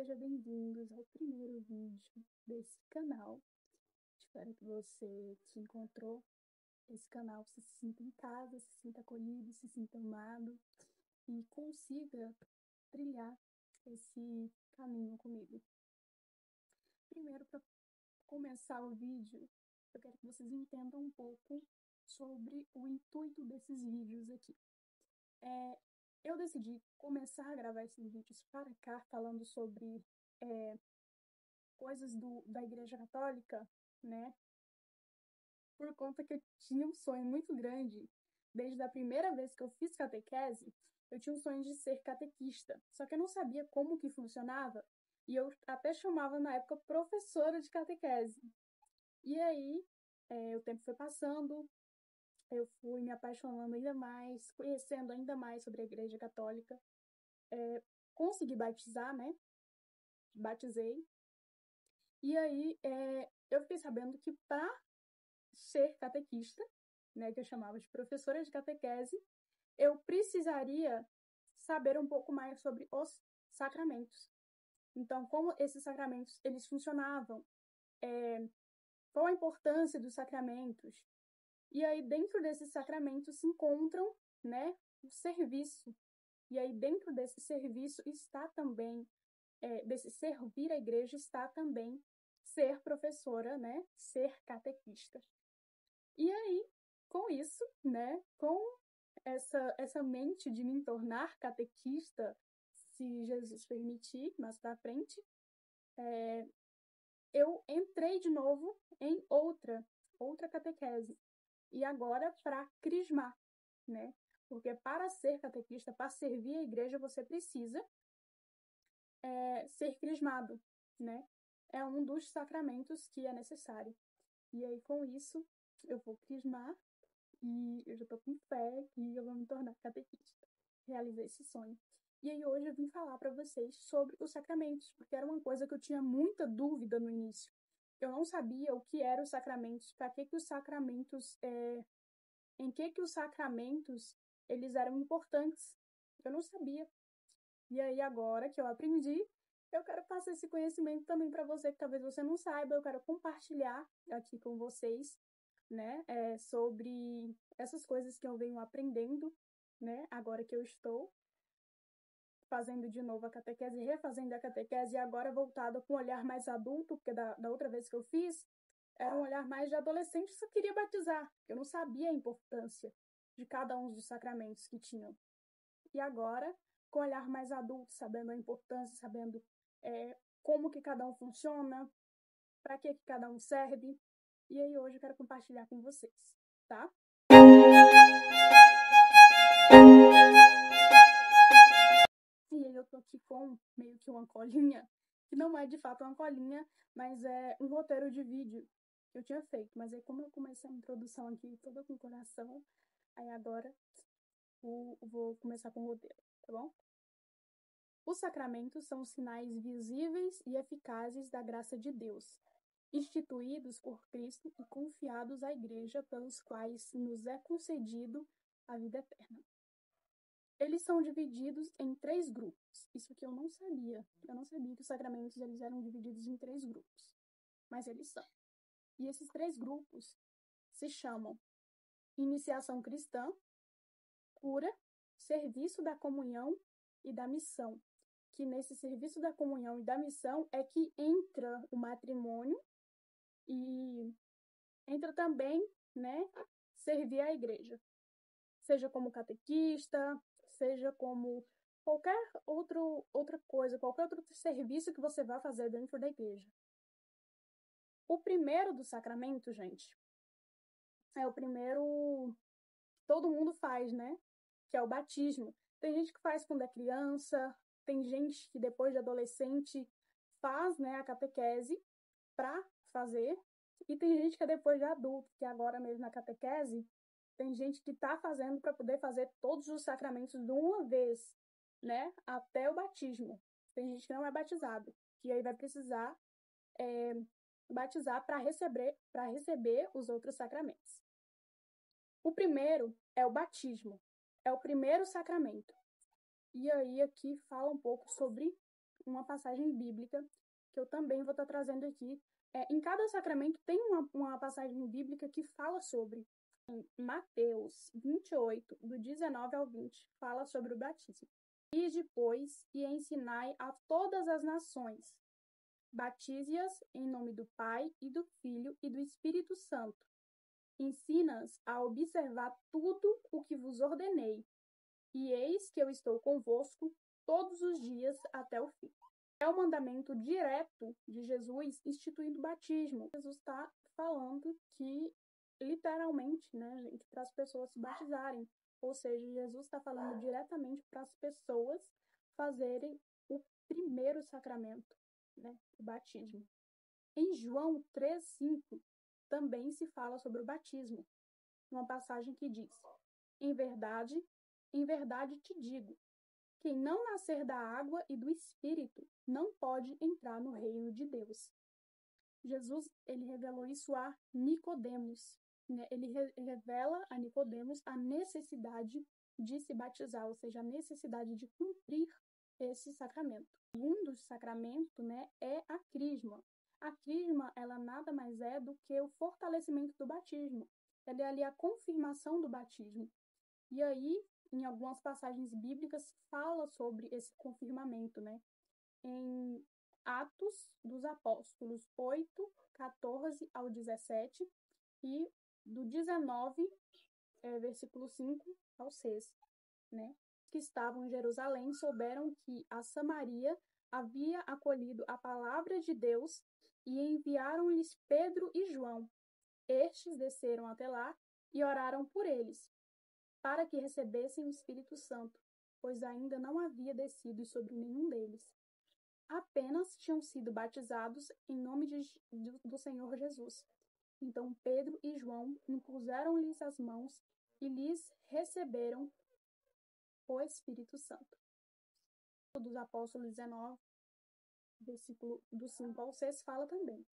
sejam bem-vindos ao primeiro vídeo desse canal. Espero que você que encontrou esse canal se sinta em casa, se sinta acolhido, se sinta amado e consiga trilhar esse caminho comigo. Primeiro, para começar o vídeo, eu quero que vocês entendam um pouco sobre o intuito desses vídeos aqui. Eu decidi começar a gravar esses vídeos para cá, falando sobre coisas da Igreja Católica, né? Por conta que eu tinha um sonho muito grande. Desde a primeira vez que eu fiz catequese, eu tinha um sonho de ser catequista. Só que eu não sabia como que funcionava. E eu até chamava, na época, professora de catequese. E aí, o tempo foi passando, eu fui me apaixonando ainda mais, conhecendo ainda mais sobre a Igreja Católica. Consegui batizar, né? Batizei. E aí, eu fiquei sabendo que para ser catequista, né, que eu chamava de professora de catequese, eu precisaria saber um pouco mais sobre os sacramentos. Então, como esses sacramentos eles funcionavam, qual a importância dos sacramentos. E aí, dentro desses sacramentos se encontram, né, o serviço. E aí, dentro desse serviço está também, desse servir a igreja, está também ser professora, né, ser catequista. E aí, com isso, né, com essa mente de me tornar catequista, se Jesus permitir, mais para frente, eu entrei de novo em outra catequese. E agora para crismar, né? Porque para ser catequista, para servir a igreja, você precisa ser crismado, né? É um dos sacramentos que é necessário. E aí, com isso, eu vou crismar e eu já tô com fé que eu vou me tornar catequista. Realizei esse sonho. E aí, hoje eu vim falar para vocês sobre os sacramentos, porque era uma coisa que eu tinha muita dúvida no início. Eu não sabia o que eram os sacramentos, para que os sacramentos, em que os sacramentos eles eram importantes. Eu não sabia. E aí, agora que eu aprendi, eu quero passar esse conhecimento também para você, que talvez você não saiba. Eu quero compartilhar aqui com vocês, né, sobre essas coisas que eu venho aprendendo, né, agora que eu estou fazendo de novo a catequese, refazendo a catequese, e agora voltada com um olhar mais adulto, porque da outra vez que eu fiz, era um olhar mais de adolescente, só queria batizar, eu não sabia a importância de cada um dos sacramentos que tinham. E agora, com um olhar mais adulto, sabendo a importância, sabendo como que cada um funciona, para que cada um serve. E aí hoje eu quero compartilhar com vocês, tá? E aí eu tô aqui com meio que uma colinha, que não é de fato uma colinha, mas é um roteiro de vídeo que eu tinha feito. Mas aí como eu comecei a introdução aqui toda com o coração, aí agora vou começar com o roteiro, tá bom? Os sacramentos são sinais visíveis e eficazes da graça de Deus, instituídos por Cristo e confiados à Igreja, pelos quais nos é concedido a vida eterna. Eles são divididos em 3 grupos. Isso aqui eu não sabia. Eu não sabia que os sacramentos eles eram divididos em 3 grupos. Mas eles são. E esses 3 grupos se chamam iniciação cristã, cura, serviço da comunhão e da missão. Que nesse serviço da comunhão e da missão é que entra o matrimônio e entra também, né, servir a igreja. Seja como catequista, seja como qualquer outra coisa, qualquer outro serviço que você vá fazer dentro da igreja. O primeiro do sacramento, gente, é o primeiro que todo mundo faz, né? Que é o batismo. Tem gente que faz quando é criança, tem gente que depois de adolescente faz, né, a catequese para fazer, e tem gente que é depois de adulto, que agora mesmo na catequese, tem gente que está fazendo para poder fazer todos os sacramentos de uma vez, né? Até o batismo. Tem gente que não é batizado, que aí vai precisar batizar para receber os outros sacramentos. O primeiro é o batismo. É o primeiro sacramento. E aí aqui fala um pouco sobre uma passagem bíblica que eu também vou estar trazendo aqui. Em cada sacramento tem uma passagem bíblica que fala sobre. Em Mateus 28, do 19 ao 20, fala sobre o batismo. E depois, e ensinai a todas as nações, batize-as em nome do Pai, e do Filho, e do Espírito Santo. Ensina-as a observar tudo o que vos ordenei. E eis que eu estou convosco todos os dias até o fim. É o mandamento direto de Jesus instituindo o batismo. Jesus está falando que, literalmente, né, gente, para as pessoas se batizarem. Ou seja, Jesus está falando diretamente para as pessoas fazerem o primeiro sacramento, né, o batismo. Em João 3,5, também se fala sobre o batismo. Uma passagem que diz: em verdade te digo, quem não nascer da água e do Espírito não pode entrar no reino de Deus. Jesus, ele revelou isso a Nicodemos, né? Ele revela a Nicodemos a necessidade de se batizar, ou seja, a necessidade de cumprir esse sacramento. O segundo sacramento, né, é a crisma. A crisma, ela nada mais é do que o fortalecimento do batismo. Ela é ali a confirmação do batismo. E aí, em algumas passagens bíblicas, fala sobre esse confirmamento, né? Em Atos dos Apóstolos 8, 14 ao 17 e do 19, versículo 5 ao 6, né? Que estavam em Jerusalém souberam que a Samaria havia acolhido a palavra de Deus e enviaram-lhes Pedro e João. Estes desceram até lá e oraram por eles, para que recebessem o Espírito Santo, pois ainda não havia descido sobre nenhum deles. Apenas tinham sido batizados em nome do Senhor Jesus. Então Pedro e João impuseram-lhes as mãos e lhes receberam o Espírito Santo. Dos Apóstolos 19, versículo do 5 ao 6, fala também: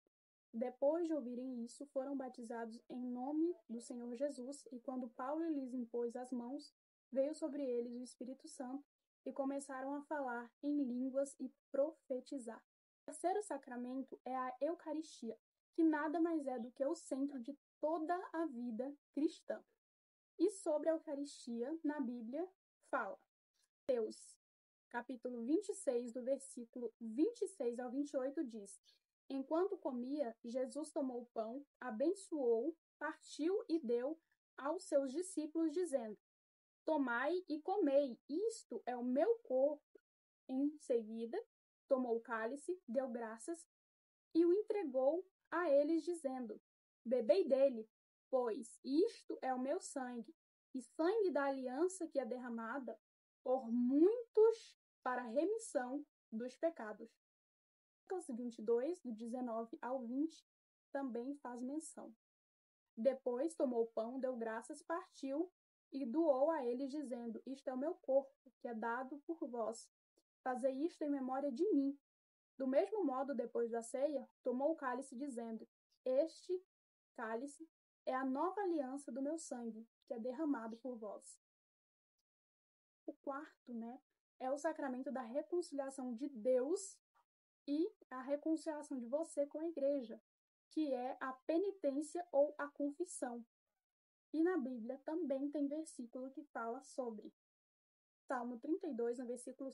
depois de ouvirem isso, foram batizados em nome do Senhor Jesus, e quando Paulo lhes impôs as mãos, veio sobre eles o Espírito Santo, e começaram a falar em línguas e profetizar. O terceiro sacramento é a Eucaristia, que nada mais é do que o centro de toda a vida cristã. E sobre a Eucaristia, na Bíblia, fala Mateus, capítulo 26, do versículo 26 ao 28, diz: enquanto comia, Jesus tomou o pão, abençoou, partiu e deu aos seus discípulos, dizendo: tomai e comei, isto é o meu corpo. Em seguida, tomou o cálice, deu graças e o entregou a eles, dizendo: bebei dele, pois isto é o meu sangue, e sangue da aliança que é derramada por muitos para a remissão dos pecados. Lucas 22, do 19 ao 20, também faz menção. Depois tomou o pão, deu graças, partiu e doou a eles, dizendo: isto é o meu corpo, que é dado por vós. Fazei isto em memória de mim. Do mesmo modo, depois da ceia, tomou o cálice, dizendo: este cálice é a nova aliança do meu sangue, que é derramado por vós. O quarto, né, é o sacramento da reconciliação de Deus e a reconciliação de você com a igreja, que é a penitência ou a confissão. E na Bíblia também tem versículo que fala sobre. Salmo 32, no versículo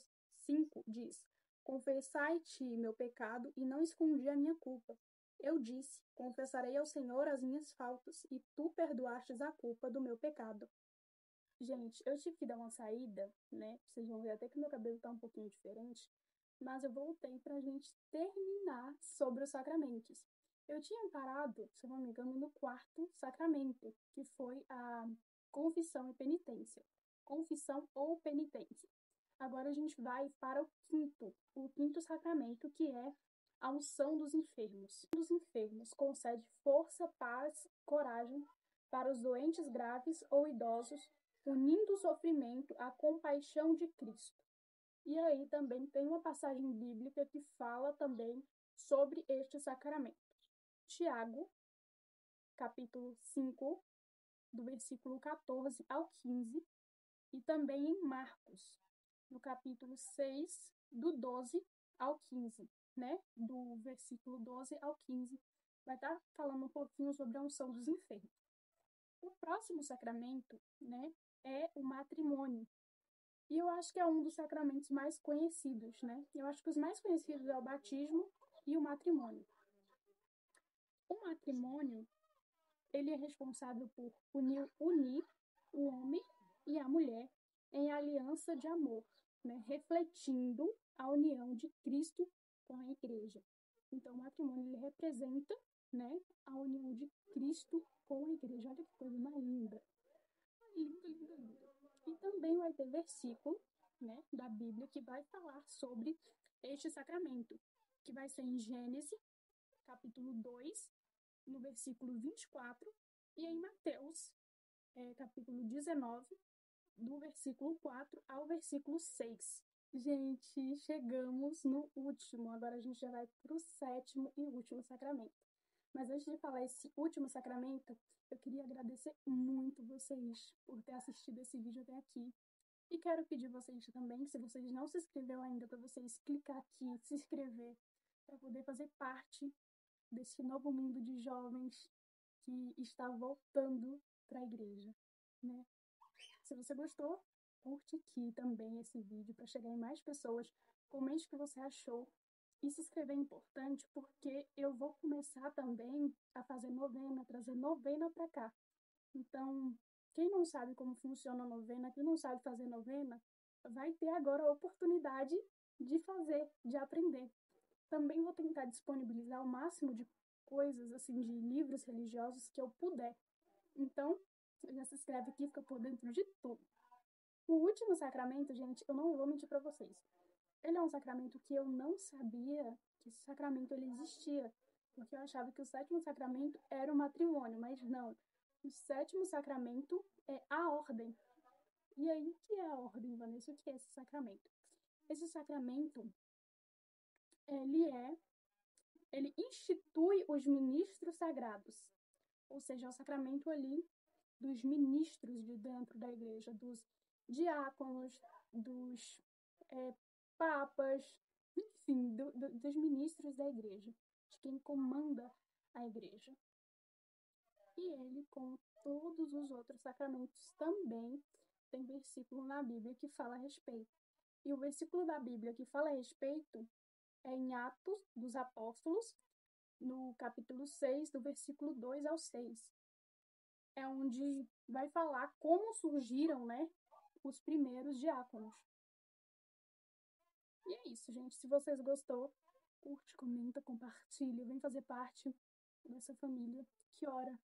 5, diz: confessai-te meu pecado e não escondi a minha culpa. Eu disse: confessarei ao Senhor as minhas faltas, e tu perdoastes a culpa do meu pecado. Gente, eu tive que dar uma saída, né? Vocês vão ver até que meu cabelo tá um pouquinho diferente, mas eu voltei pra gente terminar sobre os sacramentos. Eu tinha parado, se eu não me engano, no quarto sacramento, que foi a confissão e penitência. Confissão ou penitência. Agora a gente vai para o quinto sacramento, que é a unção dos enfermos. Dos enfermos concede força, paz, coragem para os doentes graves ou idosos, unindo o sofrimento à compaixão de Cristo. E aí também tem uma passagem bíblica que fala também sobre este sacramento. Tiago, capítulo 5, do versículo 14 ao 15, e também em Marcos, no capítulo 6, do 12 ao 15, né? Do versículo 12 ao 15, vai estar falando um pouquinho sobre a unção dos enfermos. O próximo sacramento, né, é o matrimônio. E eu acho que é um dos sacramentos mais conhecidos, né? Eu acho que os mais conhecidos é o batismo e o matrimônio. O matrimônio, ele é responsável por unir o homem e a mulher em aliança de amor, né? Refletindo a união de Cristo com a igreja. Então, o matrimônio, ele representa, né, a união de Cristo com a igreja. Olha que coisa mais linda. Linda, linda, linda. E também vai ter versículo, né, da Bíblia que vai falar sobre este sacramento, que vai ser em Gênesis, capítulo 2, no versículo 24, e em Mateus, capítulo 19, do versículo 4 ao versículo 6. Gente, chegamos no último. Agora a gente já vai para o sétimo e último sacramento. Mas antes de falar esse último sacramento, eu queria agradecer muito vocês por ter assistido esse vídeo até aqui. E quero pedir vocês também, se vocês não se inscreveram ainda, para vocês clicar aqui, se inscrever, para poder fazer parte desse novo mundo de jovens que está voltando para a igreja, né? Se você gostou, curte aqui também esse vídeo para chegar em mais pessoas. Comente o que você achou. E se inscrever é importante porque eu vou começar também a fazer novena, trazer novena para cá. Então, quem não sabe como funciona a novena, quem não sabe fazer novena, vai ter agora a oportunidade de fazer, de aprender. Também vou tentar disponibilizar o máximo de coisas, assim, de livros religiosos que eu puder. Então, já se inscreve aqui, fica por dentro de tudo. O último sacramento, gente, eu não vou mentir para vocês. Ele é um sacramento que eu não sabia que esse sacramento ele existia, porque eu achava que o sétimo sacramento era o matrimônio, mas não. O sétimo sacramento é a ordem. E aí, o que é a ordem, Vanessa? O que é esse sacramento? Esse sacramento, ele institui os ministros sagrados, ou seja, é o sacramento ali dos ministros de dentro da igreja, dos diáconos, dos papas, enfim, dos ministros da igreja, de quem comanda a igreja. E ele, com todos os outros sacramentos, também tem versículo na Bíblia que fala a respeito. E o versículo da Bíblia que fala a respeito é em Atos dos Apóstolos, no capítulo 6, do versículo 2 ao 6. É onde vai falar como surgiram, né, os primeiros diáconos. E é isso, gente. Se vocês gostou, curte, comenta, compartilha, vem fazer parte dessa família que ora.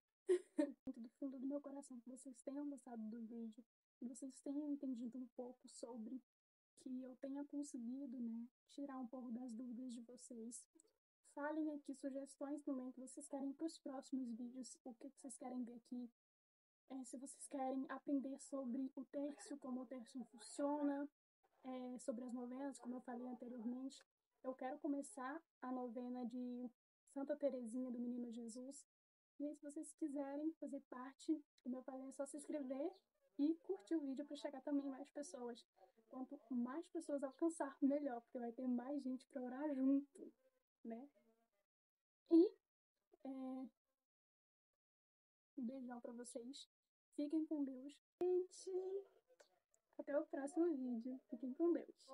Do fundo do meu coração que vocês tenham gostado do vídeo, que vocês tenham entendido um pouco sobre, que eu tenha conseguido, né, tirar um pouco das dúvidas de vocês. Falem aqui sugestões também que vocês querem para os próximos vídeos, o que vocês querem ver aqui. Se vocês querem aprender sobre o terço, como o terço funciona, sobre as novenas, como eu falei anteriormente. Eu quero começar a novena de Santa Teresinha do Menino Jesus. E aí, se vocês quiserem fazer parte, como eu falei, é só se inscrever e curtir o vídeo para chegar também mais pessoas. Quanto mais pessoas alcançar, melhor, porque vai ter mais gente para orar junto, né? E um beijão para vocês. Fiquem com Deus. Gente, até o próximo vídeo. Fiquem com Deus.